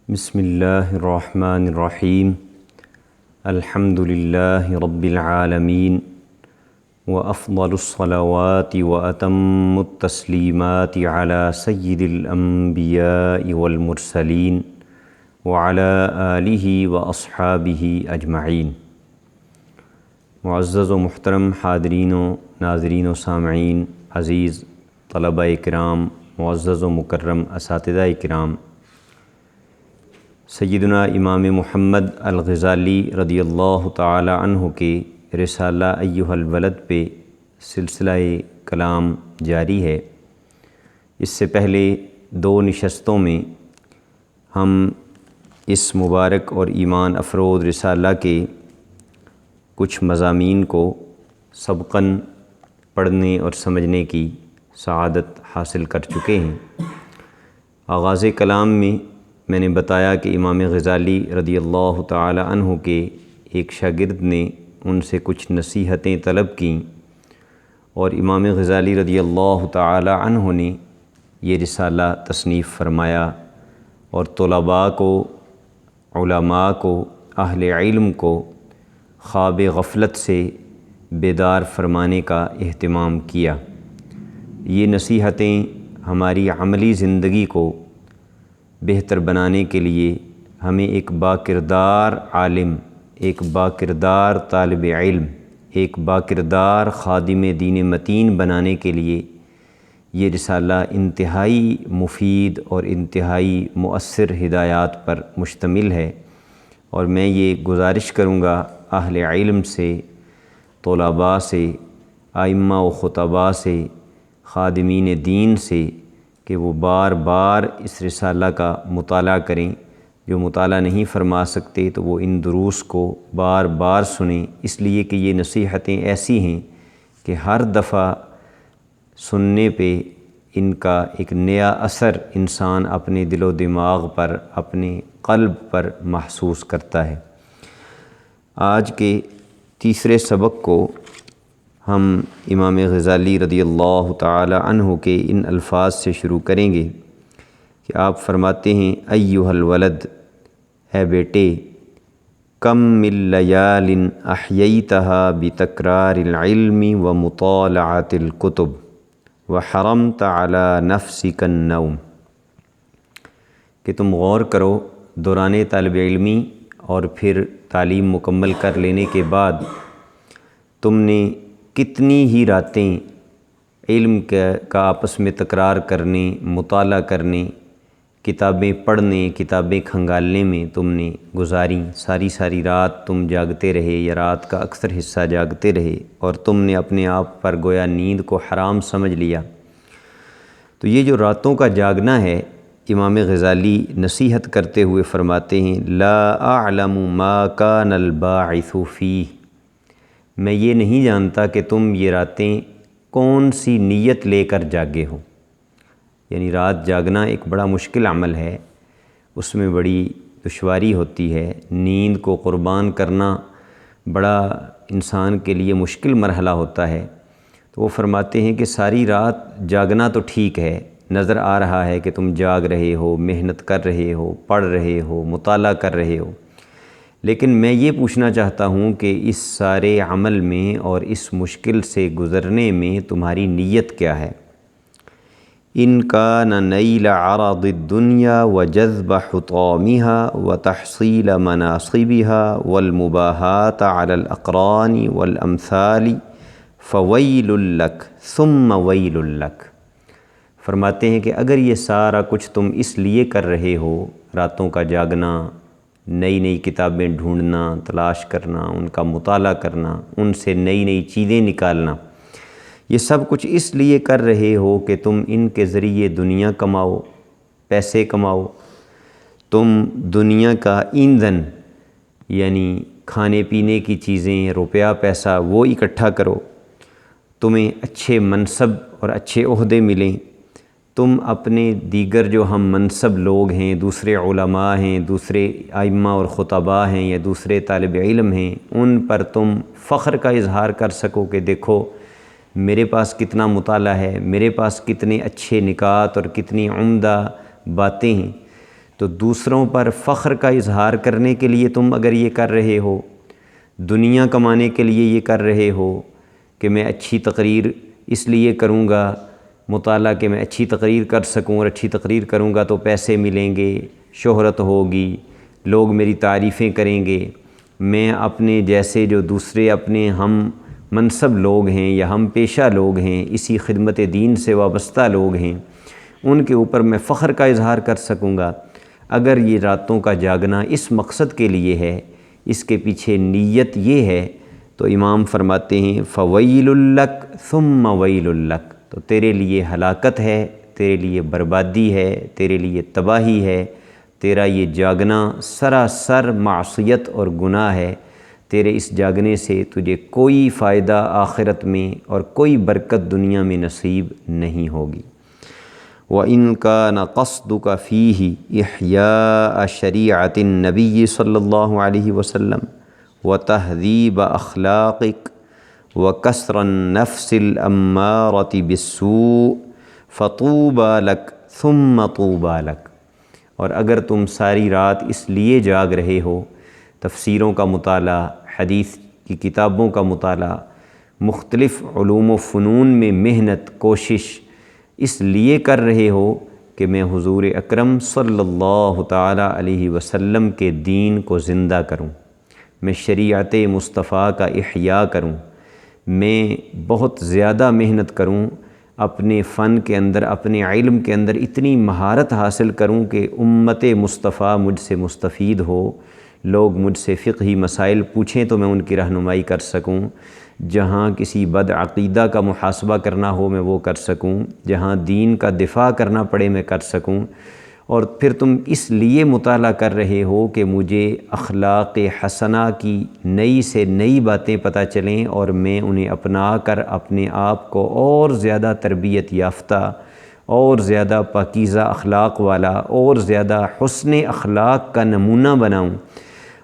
بسم اللہ الرحمن الرحیم الحمد للہ رب العالمین وافضل الصلوات واتم التسلیمات علی سید الانبیاء والمرسلین وعلی آلہ واصحابہ اجمعین۔ معزز و محترم حاضرین و ناظرین و سامعین، عزیز طلبہ کرام، معزز و مکرم اساتذہ کرام، سیدنا امام محمد الغزالی رضی اللہ تعالی عنہ کے رسالہ ایھا الولد پہ سلسلہ کلام جاری ہے۔ اس سے پہلے 2 نشستوں میں ہم اس مبارک اور ایمان افروز رسالہ کے کچھ مضامین کو سبقاً پڑھنے اور سمجھنے کی سعادت حاصل کر چکے ہیں۔ آغاز کلام میں نے بتایا کہ امام غزالی رضی اللہ تعالی عنہ کے ایک شاگرد نے ان سے کچھ نصیحتیں طلب کیں اور امام غزالی رضی اللہ تعالی عنہ نے یہ رسالہ تصنیف فرمایا اور طلباء کو، علماء کو، اہل علم کو خواب غفلت سے بیدار فرمانے کا اہتمام کیا۔ یہ نصیحتیں ہماری عملی زندگی کو بہتر بنانے کے لیے ہمیں ایک باکردار عالم، ایک باکردار طالب علم، ایک باکردار خادم دین متین بنانے کے لیے یہ رسالہ انتہائی مفید اور انتہائی مؤثر ہدایات پر مشتمل ہے۔ اور میں یہ گزارش کروں گا اہل علم سے، طلباء سے، ائمہ و خطباء سے، خادمین دین سے کہ وہ بار بار اس رسالہ کا مطالعہ کریں۔ جو مطالعہ نہیں فرما سکتے تو وہ ان دروس کو بار بار سنیں، اس لیے کہ یہ نصیحتیں ایسی ہیں کہ ہر دفعہ سننے پہ ان کا ایک نیا اثر انسان اپنے دل و دماغ پر، اپنے قلب پر محسوس کرتا ہے۔ آج کے تیسرے سبق کو ہم امام غزالی رضی اللہ تعالی عنہ کے ان الفاظ سے شروع کریں گے کہ آپ فرماتے ہیں: ایھا الولد، اے بیٹے، کم من لیال احییتھا بتکرار العلم ومطالعۃ الکتب وحرمت علی نفسک النوم، کہ تم غور کرو دوران طالب علمی اور پھر تعلیم مکمل کر لینے کے بعد تم نے کتنی ہی راتیں علم کا آپس میں تکرار کرنے، مطالعہ کرنے، کتابیں پڑھنے، کتابیں کھنگالنے میں تم نے گزاریں۔ ساری رات تم جاگتے رہے یا رات کا اکثر حصہ جاگتے رہے اور تم نے اپنے آپ پر گویا نیند کو حرام سمجھ لیا۔ تو یہ جو راتوں کا جاگنا ہے، امام غزالی نصیحت کرتے ہوئے فرماتے ہیں: لا اعلم ما کان الباعث فیہ، میں یہ نہیں جانتا کہ تم یہ راتیں کون سی نیت لے کر جاگے ہو۔ یعنی رات جاگنا ایک بڑا مشکل عمل ہے، اس میں بڑی دشواری ہوتی ہے، نیند کو قربان کرنا بڑا انسان کے لیے مشکل مرحلہ ہوتا ہے۔ تو وہ فرماتے ہیں کہ ساری رات جاگنا تو ٹھیک ہے، نظر آ رہا ہے کہ تم جاگ رہے ہو، محنت کر رہے ہو، پڑھ رہے ہو، مطالعہ کر رہے ہو، لیکن میں یہ پوچھنا چاہتا ہوں کہ اس سارے عمل میں اور اس مشکل سے گزرنے میں تمہاری نیت کیا ہے؟ ان کان نیل عرض الدنیا وجذب حطامها وتحصیل مناصبها والمباحات علی الاقران والامثال فویل لک ثم ویل لک، فرماتے ہیں کہ اگر یہ سارا کچھ تم اس لیے کر رہے ہو، راتوں کا جاگنا، نئی کتابیں ڈھونڈنا، تلاش کرنا، ان کا مطالعہ کرنا، ان سے نئی چیزیں نکالنا، یہ سب کچھ اس لیے کر رہے ہو کہ تم ان کے ذریعے دنیا کماؤ، پیسے کماؤ، تم دنیا کا ایندھن یعنی کھانے پینے کی چیزیں، روپیہ پیسہ وہ اکٹھا کرو، تمہیں اچھے منصب اور اچھے عہدے ملیں، تم اپنے دیگر جو ہم منصب لوگ ہیں، دوسرے علماء ہیں، دوسرے ائمہ اور خطباء ہیں یا دوسرے طالب علم ہیں، ان پر تم فخر کا اظہار کر سکو کہ دیکھو میرے پاس کتنا مطالعہ ہے، میرے پاس کتنے اچھے نکات اور کتنی عمدہ باتیں ہیں۔ تو دوسروں پر فخر کا اظہار کرنے کے لیے تم اگر یہ کر رہے ہو، دنیا کمانے کے لیے یہ کر رہے ہو کہ میں اچھی تقریر اس لیے کروں گا، مطالعہ کہ میں اچھی تقریر کر سکوں، اور اچھی تقریر کروں گا تو پیسے ملیں گے، شہرت ہوگی، لوگ میری تعریفیں کریں گے، میں اپنے جیسے جو دوسرے اپنے ہم منصب لوگ ہیں یا ہم پیشہ لوگ ہیں، اسی خدمت دین سے وابستہ لوگ ہیں، ان کے اوپر میں فخر کا اظہار کر سکوں گا۔ اگر یہ راتوں کا جاگنا اس مقصد کے لیے ہے، اس کے پیچھے نیت یہ ہے، تو امام فرماتے ہیں فَوَيْلٌ لَّكَ ثُمَّ وَيْلٌ لَّكَ، تو تیرے لیے ہلاکت ہے، تیرے لیے بربادی ہے، تیرے لیے تباہی ہے، تیرا یہ جاگنا سراسر معصیت اور گناہ ہے، تیرے اس جاگنے سے تجھے کوئی فائدہ آخرت میں اور کوئی برکت دنیا میں نصیب نہیں ہوگی۔ وَإِن كَانَ قَصْدُكَ فِيهِ إِحْيَاءَ شَرِيعَةِ النَّبِيِّ صلی اللہ علیہ وسلم وَتَهْذِيبَ أَخْلَاقِكَ وَكَسْرَ النَّفْسِ الْأَمَّارَةِ بِالسُّوءِ فَطُوبَى لَكَ ثُمَّ طُوبَى لَكَ، اور اگر تم ساری رات اس لیے جاگ رہے ہو، تفسیروں کا مطالعہ، حدیث کی کتابوں کا مطالعہ، مختلف علوم و فنون میں محنت کوشش اس لیے کر رہے ہو کہ میں حضور اکرم صلی اللہ تعالیٰ علیہ وسلم کے دین کو زندہ کروں، میں شریعت مصطفیٰ کا احیاء کروں، میں بہت زیادہ محنت کروں، اپنے فن کے اندر، اپنے علم کے اندر اتنی مہارت حاصل کروں کہ امت مصطفیٰ مجھ سے مستفید ہو، لوگ مجھ سے فقہی مسائل پوچھیں تو میں ان کی رہنمائی کر سکوں، جہاں کسی بد عقیدہ کا محاسبہ کرنا ہو میں وہ کر سکوں، جہاں دین کا دفاع کرنا پڑے میں کر سکوں۔ اور پھر تم اس لیے مطالعہ کر رہے ہو کہ مجھے اخلاق حسنہ کی نئی سے نئی باتیں پتہ چلیں اور میں انہیں اپنا کر اپنے آپ کو اور زیادہ تربیت یافتہ، اور زیادہ پاکیزہ اخلاق والا، اور زیادہ حسن اخلاق کا نمونہ بناؤں،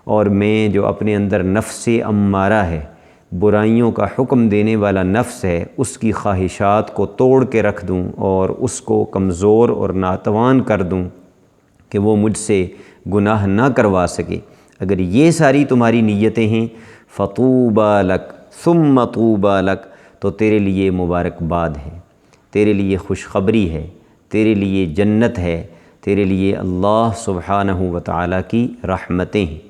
اور میں جو اپنے اندر نفس امارہ ہے، برائیوں کا حکم دینے والا نفس ہے، اس کی خواہشات کو توڑ کے رکھ دوں اور اس کو کمزور اور ناتوان کر دوں کہ وہ مجھ سے گناہ نہ کروا سکے۔ اگر یہ ساری تمہاری نیتیں ہیں فَطُوبَى لَكَ ثُمَّ طُوبَى لَكَ، تو تیرے لیے مبارکباد ہے، تیرے لیے خوشخبری ہے، تیرے لیے جنت ہے، تیرے لیے اللہ سبحانہ وتعالی کی رحمتیں ہیں۔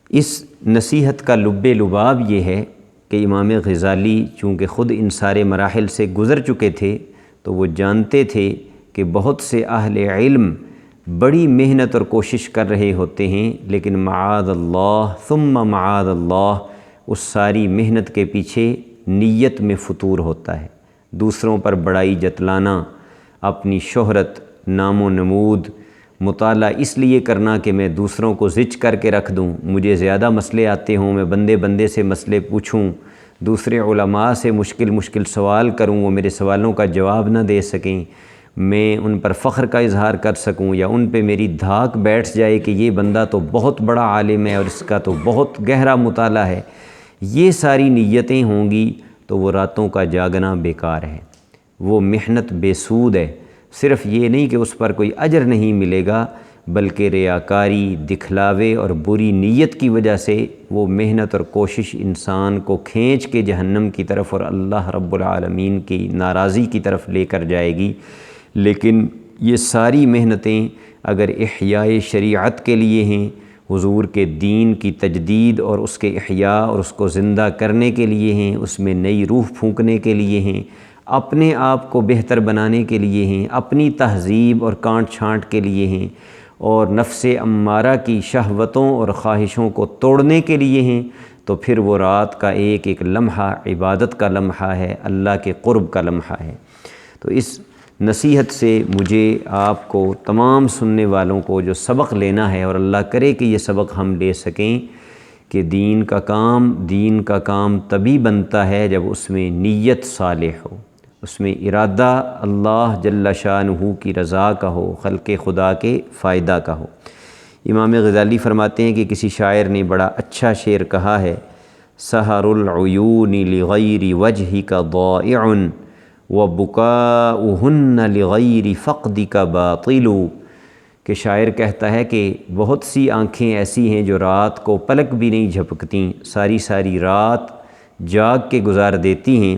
اس نصیحت کا لب لباب یہ ہے کہ امام غزالی چونکہ خود ان سارے مراحل سے گزر چکے تھے، تو وہ جانتے تھے کہ بہت سے اہل علم بڑی محنت اور کوشش کر رہے ہوتے ہیں، لیکن معاذ اللہ ثم معاذ اللہ، اس ساری محنت کے پیچھے نیت میں فتور ہوتا ہے، دوسروں پر بڑائی جتلانا، اپنی شہرت، نام و نمود، مطالعہ اس لیے کرنا کہ میں دوسروں کو زچ کر کے رکھ دوں، مجھے زیادہ مسئلے آتے ہوں، میں بندے بندے سے مسئلے پوچھوں، دوسرے علماء سے مشکل سوال کروں، وہ میرے سوالوں کا جواب نہ دے سکیں، میں ان پر فخر کا اظہار کر سکوں، یا ان پہ میری دھاک بیٹھ جائے کہ یہ بندہ تو بہت بڑا عالم ہے اور اس کا تو بہت گہرا مطالعہ ہے۔ یہ ساری نیتیں ہوں گی تو وہ راتوں کا جاگنا بیکار ہے، وہ محنت بے سود ہے۔ صرف یہ نہیں کہ اس پر کوئی اجر نہیں ملے گا، بلکہ ریاکاری، دکھلاوے اور بری نیت کی وجہ سے وہ محنت اور کوشش انسان کو کھینچ کے جہنم کی طرف اور اللہ رب العالمین کی ناراضی کی طرف لے کر جائے گی۔ لیکن یہ ساری محنتیں اگر احیاء شریعت کے لیے ہیں، حضور کے دین کی تجدید اور اس کے احیاء اور اس کو زندہ کرنے کے لیے ہیں، اس میں نئی روح پھونکنے کے لیے ہیں، اپنے آپ کو بہتر بنانے کے لیے ہیں، اپنی تہذیب اور کانٹ چھانٹ کے لیے ہیں، اور نفس امارہ کی شہوتوں اور خواہشوں کو توڑنے کے لیے ہیں، تو پھر وہ رات کا ایک ایک لمحہ عبادت کا لمحہ ہے، اللہ کے قرب کا لمحہ ہے۔ تو اس نصیحت سے مجھے، آپ کو، تمام سننے والوں کو جو سبق لینا ہے، اور اللہ کرے کہ یہ سبق ہم لے سکیں، کہ دین کا کام تبھی بنتا ہے جب اس میں نیت صالح ہو، اس میں ارادہ اللہ جل شانہ کی رضا کا ہو، خلق خدا کے فائدہ کا ہو۔ امام غزالی فرماتے ہیں کہ کسی شاعر نے بڑا اچھا شعر کہا ہے، سحر العیون لغیر وجہک ضائع وبکاؤہن لغیر فقدک باطل، کہ شاعر کہتا ہے کہ بہت سی آنکھیں ایسی ہیں جو رات کو پلک بھی نہیں جھپکتیں، ساری ساری رات جاگ کے گزار دیتی ہیں،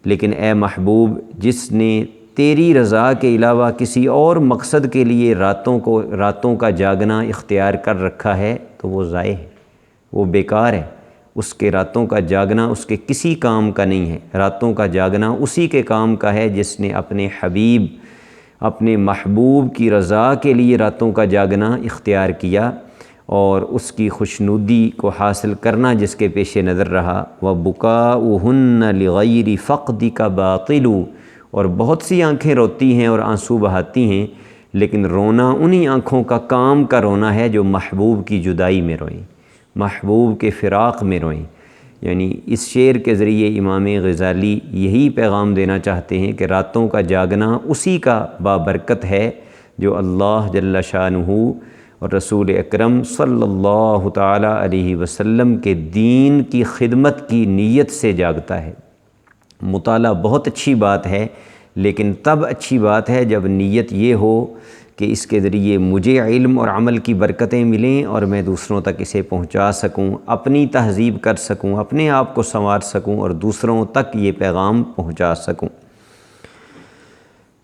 لیکن اے محبوب جس نے تیری رضا کے علاوہ کسی اور مقصد کے لیے راتوں کا جاگنا اختیار کر رکھا ہے تو وہ ضائع ہے، وہ بیکار ہے۔ اس کے راتوں کا جاگنا اس کے کسی کام کا نہیں ہے۔ راتوں کا جاگنا اسی کے کام کا ہے جس نے اپنے حبیب، اپنے محبوب کی رضا کے لیے راتوں کا جاگنا اختیار کیا اور اس کی خوشنودی کو حاصل کرنا جس کے پیش نظر رہا۔ وَبُكَاؤُهُنَّ لِغَيْرِ فَقْدِكَ بَاطِلُ، اور بہت سی آنکھیں روتی ہیں اور آنسو بہاتی ہیں، لیکن رونا انہی آنکھوں کا کام کا رونا ہے جو محبوب کی جدائی میں روئیں، محبوب کے فراق میں روئیں۔ یعنی اس شعر کے ذریعے امام غزالی یہی پیغام دینا چاہتے ہیں کہ راتوں کا جاگنا اسی کا بابرکت ہے جو اللہ جل شانہ اور رسول اکرم صلی اللہ تعالیٰ علیہ وسلم کے دین کی خدمت کی نیت سے جاگتا ہے۔ مطالعہ بہت اچھی بات ہے، لیکن تب اچھی بات ہے جب نیت یہ ہو کہ اس کے ذریعے مجھے علم اور عمل کی برکتیں ملیں اور میں دوسروں تک اسے پہنچا سکوں، اپنی تہذیب کر سکوں، اپنے آپ کو سنوار سکوں اور دوسروں تک یہ پیغام پہنچا سکوں۔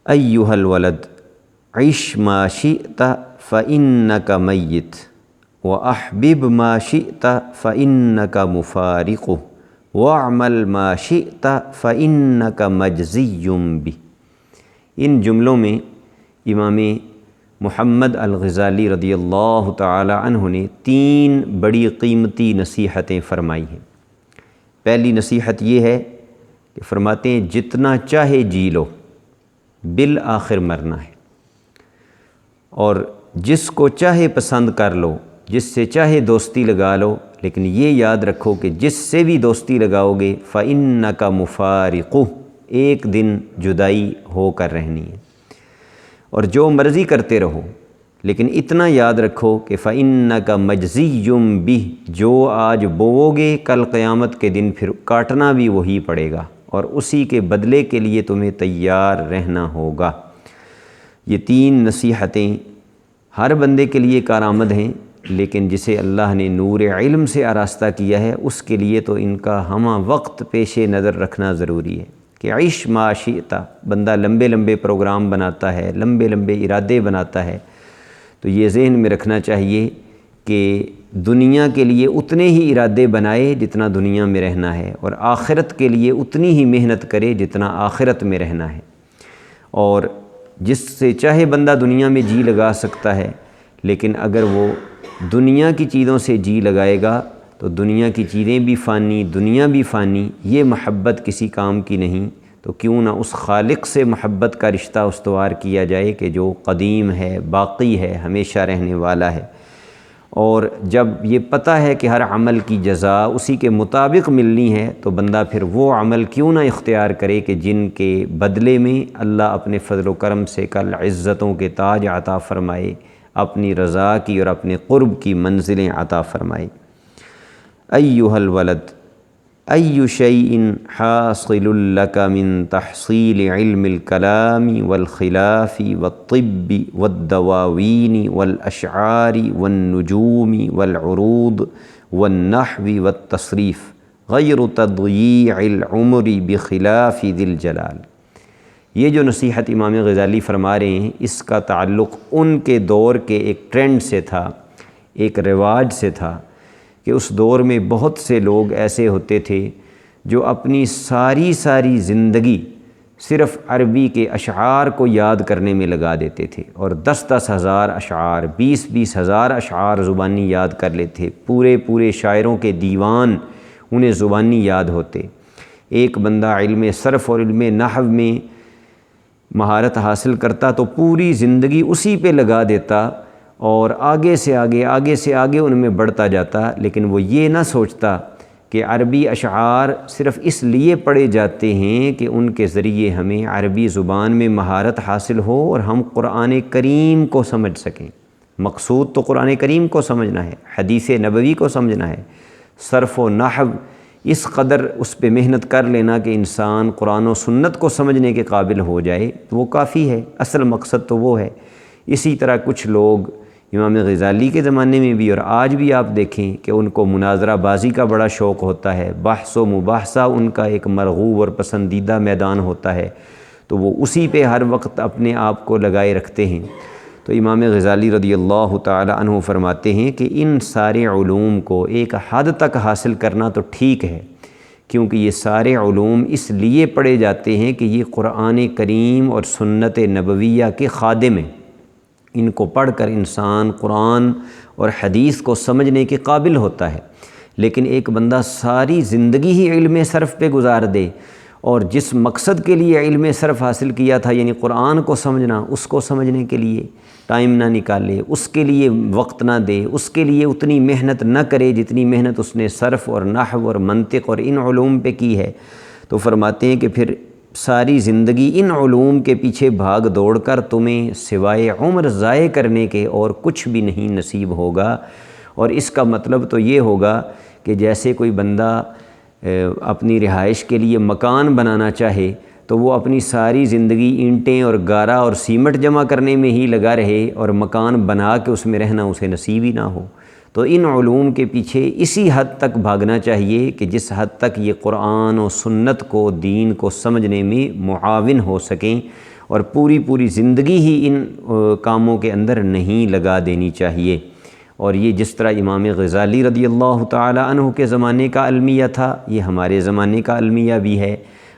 ایھا الولد عش ما شئت فإنک میت واحبب ما شئت فإنک مفارق واعمل ما شئت فإنک مجزی بہ۔ ان جملوں میں امام محمد الغزالی رضی اللہ تعالی عنہ نے 3 بڑی قیمتی نصیحتیں فرمائی ہیں۔ پہلی نصیحت یہ ہے کہ فرماتے ہیں جتنا چاہے جی لو، بالآخر مرنا ہے، اور جس کو چاہے پسند کر لو، جس سے چاہے دوستی لگا لو، لیکن یہ یاد رکھو کہ جس سے بھی دوستی لگاؤ گے فإنک مفارق، ایک دن جدائی ہو کر رہنی ہے۔ اور جو مرضی کرتے رہو، لیکن اتنا یاد رکھو کہ فإنک مجزی بہ، جو آج بوؤ گے کل قیامت کے دن پھر کاٹنا بھی وہی پڑے گا، اور اسی کے بدلے کے لیے تمہیں تیار رہنا ہوگا۔ یہ 3 نصیحتیں ہر بندے کے لیے کارآمد ہیں، لیکن جسے اللہ نے نور علم سے آراستہ کیا ہے اس کے لیے تو ان کا ہمہ وقت پیش نظر رکھنا ضروری ہے کہ عش ما شئت۔ بندہ لمبے لمبے پروگرام بناتا ہے، لمبے لمبے ارادے بناتا ہے، تو یہ ذہن میں رکھنا چاہیے کہ دنیا کے لیے اتنے ہی ارادے بنائے جتنا دنیا میں رہنا ہے، اور آخرت کے لیے اتنی ہی محنت کرے جتنا آخرت میں رہنا ہے۔ اور جس سے چاہے بندہ دنیا میں جی لگا سکتا ہے، لیکن اگر وہ دنیا کی چیزوں سے جی لگائے گا تو دنیا کی چیزیں بھی فانی، دنیا بھی فانی، یہ محبت کسی کام کی نہیں۔ تو کیوں نہ اس خالق سے محبت کا رشتہ استوار کیا جائے کہ جو قدیم ہے، باقی ہے، ہمیشہ رہنے والا ہے۔ اور جب یہ پتہ ہے کہ ہر عمل کی جزا اسی کے مطابق ملنی ہے تو بندہ پھر وہ عمل کیوں نہ اختیار کرے کہ جن کے بدلے میں اللہ اپنے فضل و کرم سے کل عزتوں کے تاج عطا فرمائے، اپنی رضا کی اور اپنے قرب کی منزلیں عطا فرمائے۔ ایھا الولد ای شیء حاصل لک من تحصیل علم الکلام والخلاف والطب والدواوین والاشعار والنجوم والعروض والنحو والتصریف غیر تضییع العمر بخلاف ذی الجلال۔ یہ جو نصیحت امام غزالی فرما رہے ہیں اس کا تعلق ان کے دور کے ایک ٹرینڈ سے تھا، ایک رواج سے تھا کہ اس دور میں بہت سے لوگ ایسے ہوتے تھے جو اپنی ساری زندگی صرف عربی کے اشعار کو یاد کرنے میں لگا دیتے تھے، اور 10 ہزار اشعار، 20 ہزار اشعار زبانی یاد کر لیتے، پورے شاعروں کے دیوان انہیں زبانی یاد ہوتے۔ ایک بندہ علم صرف اور علم نحو میں مہارت حاصل کرتا تو پوری زندگی اسی پہ لگا دیتا اور آگے سے آگے ان میں بڑھتا جاتا، لیکن وہ یہ نہ سوچتا کہ عربی اشعار صرف اس لیے پڑھے جاتے ہیں کہ ان کے ذریعے ہمیں عربی زبان میں مہارت حاصل ہو اور ہم قرآن کریم کو سمجھ سکیں۔ مقصود تو قرآن کریم کو سمجھنا ہے، حدیث نبوی کو سمجھنا ہے۔ صرف و نحو اس قدر اس پہ محنت کر لینا کہ انسان قرآن و سنت کو سمجھنے کے قابل ہو جائے تو وہ کافی ہے، اصل مقصد تو وہ ہے۔ اسی طرح کچھ لوگ امام غزالی کے زمانے میں بھی اور آج بھی آپ دیکھیں کہ ان کو مناظرہ بازی کا بڑا شوق ہوتا ہے، بحث و مباحثہ ان کا ایک مرغوب اور پسندیدہ میدان ہوتا ہے، تو وہ اسی پہ ہر وقت اپنے آپ کو لگائے رکھتے ہیں۔ تو امام غزالی رضی اللہ تعالی عنہ فرماتے ہیں کہ ان سارے علوم کو ایک حد تک حاصل کرنا تو ٹھیک ہے، کیونکہ یہ سارے علوم اس لیے پڑھے جاتے ہیں کہ یہ قرآن کریم اور سنت نبویہ کے خادم ہیں۔ ان کو پڑھ کر انسان قرآن اور حدیث کو سمجھنے کے قابل ہوتا ہے، لیکن ایک بندہ ساری زندگی ہی علم صرف پہ گزار دے اور جس مقصد کے لیے علم صرف حاصل کیا تھا، یعنی قرآن کو سمجھنا، اس کو سمجھنے کے لیے ٹائم نہ نکالے، اس کے لیے وقت نہ دے، اس کے لیے اتنی محنت نہ کرے جتنی محنت اس نے صرف اور نحو اور منطق اور ان علوم پہ کی ہے، تو فرماتے ہیں کہ پھر ساری زندگی ان علوم کے پیچھے بھاگ دوڑ کر تمہیں سوائے عمر ضائع کرنے کے اور کچھ بھی نہیں نصیب ہوگا۔ اور اس کا مطلب تو یہ ہوگا کہ جیسے کوئی بندہ اپنی رہائش کے لیے مکان بنانا چاہے تو وہ اپنی ساری زندگی اینٹیں اور گارا اور سیمٹ جمع کرنے میں ہی لگا رہے اور مکان بنا کے اس میں رہنا اسے نصیب ہی نہ ہو۔ تو ان علوم کے پیچھے اسی حد تک بھاگنا چاہیے کہ جس حد تک یہ قرآن و سنت کو، دین کو سمجھنے میں معاون ہو سکیں، اور پوری زندگی ہی ان کاموں کے اندر نہیں لگا دینی چاہیے۔ اور یہ جس طرح امام غزالی رضی اللہ تعالی عنہ کے زمانے کا المیہ تھا، یہ ہمارے زمانے کا المیہ بھی ہے۔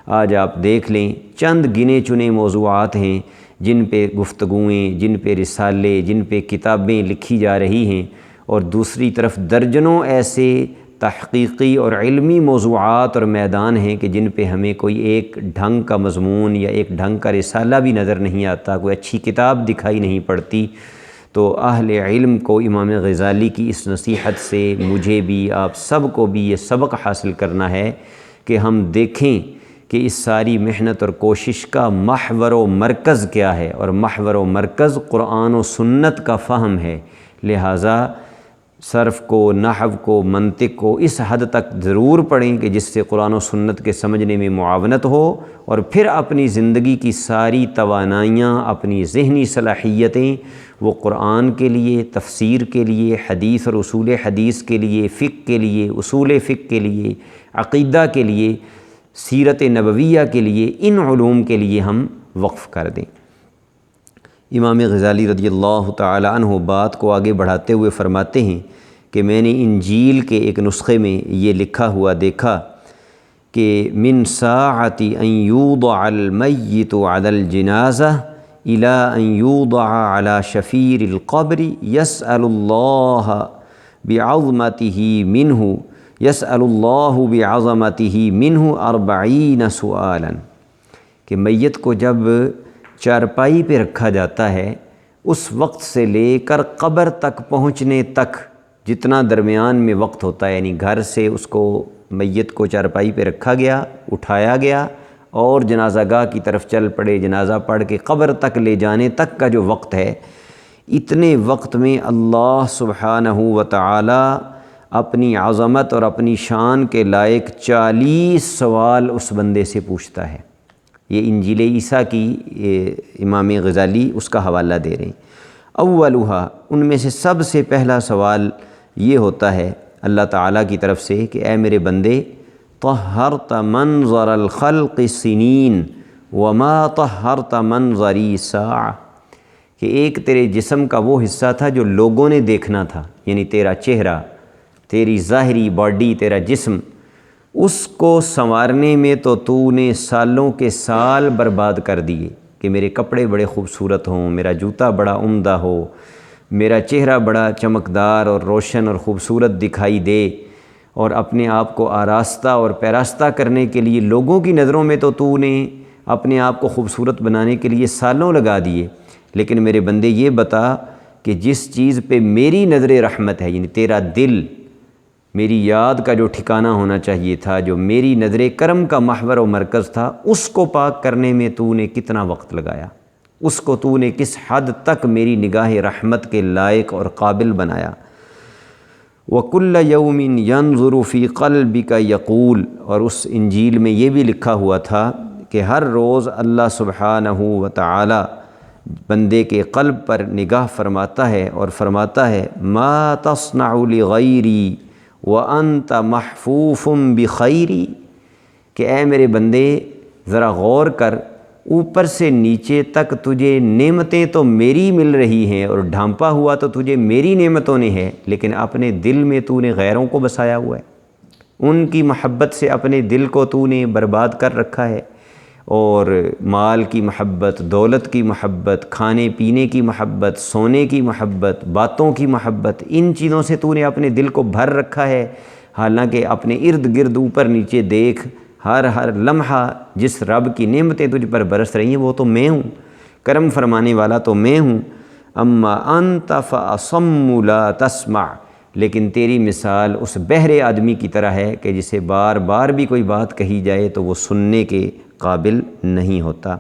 آج آپ دیکھ لیں چند گنے چنے موضوعات ہیں جن پہ گفتگویں، جن پہ رسالے، جن پہ کتابیں لکھی جا رہی ہیں، اور دوسری طرف درجنوں ایسے تحقیقی اور علمی موضوعات اور میدان ہیں کہ جن پہ ہمیں کوئی ایک ڈھنگ کا مضمون یا ایک ڈھنگ کا رسالہ بھی نظر نہیں آتا، کوئی اچھی کتاب دکھائی نہیں پڑتی۔ تو اہل علم کو امام غزالی کی اس نصیحت سے مجھے بھی، آپ سب کو بھی یہ سبق حاصل کرنا ہے کہ ہم دیکھیں کہ اس ساری محنت اور کوشش کا محور و مرکز کیا ہے، اور محور و مرکز قرآن و سنت کا فہم ہے۔ لہٰذا صرف کو، نحو کو، منطق کو اس حد تک ضرور پڑھیں کہ جس سے قرآن و سنت کے سمجھنے میں معاونت ہو، اور پھر اپنی زندگی کی ساری توانائیاں، اپنی ذہنی صلاحیتیں وہ قرآن کے لیے، تفسیر کے لیے، حدیث اور اصول حدیث کے لیے، فقہ کے لیے، اصول فقہ کے لیے، عقیدہ کے لیے، سیرت نبویہ کے لیے، ان علوم کے لیے ہم وقف کر دیں۔ امام غزالی رضی اللہ تعالی عنہ بات کو آگے بڑھاتے ہوئے فرماتے ہیں کہ میں نے انجیل کے ایک نسخے میں یہ لکھا ہوا دیکھا کہ من ساعۃ ان یوضع المیت علی الجنازہ الی ان یوضع علی شفیر القبر یسأل اللہ بعظمتہ منہ 40 سؤالا، کہ میت کو جب چارپائی پہ رکھا جاتا ہے اس وقت سے لے کر قبر تک پہنچنے تک جتنا درمیان میں وقت ہوتا ہے، یعنی گھر سے اس کو، میت کو چارپائی پہ رکھا گیا، اٹھایا گیا اور جنازہ گاہ کی طرف چل پڑے، جنازہ پڑھ کے قبر تک لے جانے تک کا جو وقت ہے، اتنے وقت میں اللہ سبحانہ و تعالی اپنی عظمت اور اپنی شان کے لائق 40 سوال اس بندے سے پوچھتا ہے۔ یہ انجیل عیسیٰ کی امام غزالی اس کا حوالہ دے رہے ہیں۔ اولھا، ان میں سے سب سے پہلا سوال یہ ہوتا ہے اللہ تعالیٰ کی طرف سے کہ اے میرے بندے، طہرت منظر الخلق سنین وما طہرت منظری ساعہ، کہ ایک تیرے جسم کا وہ حصہ تھا جو لوگوں نے دیکھنا تھا، یعنی تیرا چہرہ، تیری ظاہری باڈی، تیرا جسم، اس کو سنوارنے میں تو نے سالوں کے سال برباد کر دیے کہ میرے کپڑے بڑے خوبصورت ہوں، میرا جوتا بڑا عمدہ ہو، میرا چہرہ بڑا چمکدار اور روشن اور خوبصورت دکھائی دے، اور اپنے آپ کو آراستہ اور پیراستہ کرنے کے لیے لوگوں کی نظروں میں تو نے اپنے آپ کو خوبصورت بنانے کے لیے سالوں لگا دیے۔ لیکن میرے بندے یہ بتا کہ جس چیز پہ میری نظر رحمت ہے، یعنی تیرا دل، میری یاد کا جو ٹھکانہ ہونا چاہیے تھا، جو میری نظر کرم کا محور و مرکز تھا، اس کو پاک کرنے میں نے کتنا وقت لگایا، اس کو نے کس حد تک میری نگاہ رحمت کے لائق اور قابل بنایا۔ وَكُلَّ يَوْمٍ يَنظُرُ فِي قَلْبِكَ يَقُولُ، اور اس انجیل میں یہ بھی لکھا ہوا تھا کہ ہر روز اللہ سبحانہ و تعالی بندے کے قلب پر نگاہ فرماتا ہے اور فرماتا ہے ما تصنع لغیری وانت محفوف بخیری، کہ اے میرے بندے ذرا غور کر، اوپر سے نیچے تک تجھے نعمتیں تو میری مل رہی ہیں اور ڈھانپا ہوا تو تجھے میری نعمتوں نے ہے، لیکن اپنے دل میں تو نے غیروں کو بسایا ہوا ہے، ان کی محبت سے اپنے دل کو تو نے برباد کر رکھا ہے، اور مال کی محبت، دولت کی محبت، کھانے پینے کی محبت، سونے کی محبت، باتوں کی محبت، ان چیزوں سے تو نے اپنے دل کو بھر رکھا ہے، حالانکہ اپنے ارد گرد اوپر نیچے دیکھ، ہر لمحہ جس رب کی نعمتیں تجھ پر برس رہی ہیں وہ تو میں ہوں، کرم فرمانے والا تو میں ہوں۔ اما انت فاصم لا تسمع، لیکن تیری مثال اس بہرے آدمی کی طرح ہے کہ جسے بار بار بھی کوئی بات کہی جائے تو وہ سننے کے قابل نہیں ہوتا۔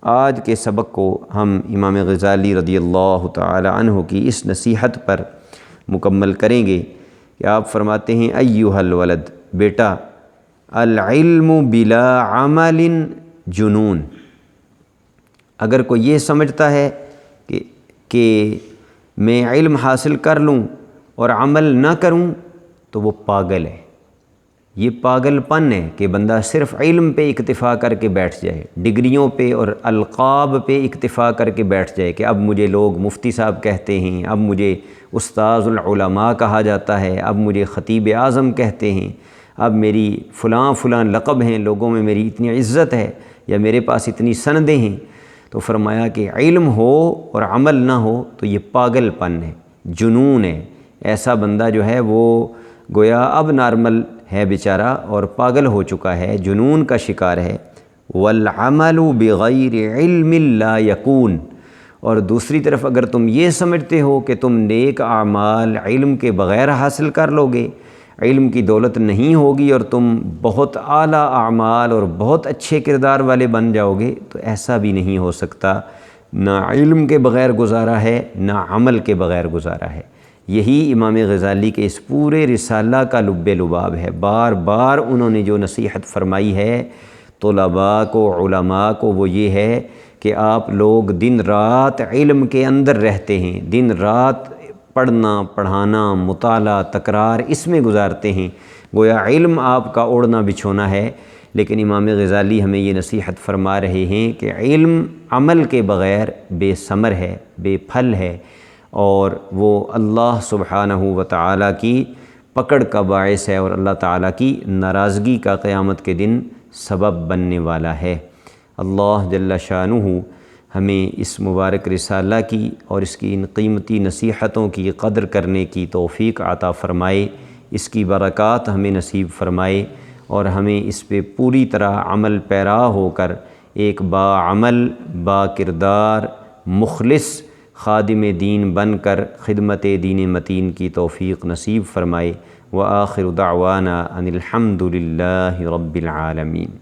آج کے سبق کو ہم امام غزالی رضی اللہ تعالی عنہ کی اس نصیحت پر مکمل کریں گے کہ آپ فرماتے ہیں ایھا الولد، بیٹا، العلم بلا عمل جنون، اگر کوئی یہ سمجھتا ہے کہ میں علم حاصل کر لوں اور عمل نہ کروں تو وہ پاگل ہے۔ یہ پاگل پن ہے کہ بندہ صرف علم پہ اکتفا کر کے بیٹھ جائے، ڈگریوں پہ اور القاب پہ اکتفا کر کے بیٹھ جائے کہ اب مجھے لوگ مفتی صاحب کہتے ہیں، اب مجھے استاذ العلماء کہا جاتا ہے، اب مجھے خطیب اعظم کہتے ہیں، اب میری فلاں لقب ہیں، لوگوں میں میری اتنی عزت ہے، یا میرے پاس اتنی سندیں ہیں۔ تو فرمایا کہ علم ہو اور عمل نہ ہو تو یہ پاگل پن ہے، جنون ہے۔ ایسا بندہ جو ہے وہ گویا اب نارمل ہے بیچارہ اور پاگل ہو چکا ہے، جنون کا شکار ہے۔ والعمل بغیر علم لا یکون، اور دوسری طرف اگر تم یہ سمجھتے ہو کہ تم نیک اعمال علم کے بغیر حاصل کر لو گے، علم کی دولت نہیں ہوگی اور تم بہت اعلیٰ اعمال اور بہت اچھے کردار والے بن جاؤ گے، تو ایسا بھی نہیں ہو سکتا۔ نہ علم کے بغیر گزارا ہے، نہ عمل کے بغیر گزارا ہے۔ یہی امام غزالی کے اس پورے رسالہ کا لب لباب ہے۔ بار بار انہوں نے جو نصیحت فرمائی ہے طلباء کو، علماء کو، وہ یہ ہے کہ آپ لوگ دن رات علم کے اندر رہتے ہیں، دن رات پڑھنا، پڑھانا، مطالعہ، تکرار اس میں گزارتے ہیں، گویا علم آپ کا اوڑھنا بچھونا ہے۔ لیکن امام غزالی ہمیں یہ نصیحت فرما رہے ہیں کہ علم عمل کے بغیر بے ثمر ہے، بے پھل ہے، اور وہ اللہ سبحانہ و تعالیٰ کی پکڑ کا باعث ہے اور اللہ تعالیٰ کی ناراضگی کا قیامت کے دن سبب بننے والا ہے۔ اللہ جل شانہ ہمیں اس مبارک رسالہ کی اور اس کی ان قیمتی نصیحتوں کی قدر کرنے کی توفیق عطا فرمائے، اس کی برکات ہمیں نصیب فرمائے، اور ہمیں اس پہ پوری طرح عمل پیرا ہو کر ایک باعمل، با کردار، مخلص خادم دین بن کر خدمت دین متین کی توفیق نصیب فرمائے۔ وآخر دعوانا ان الحمد للہ رب العالمین۔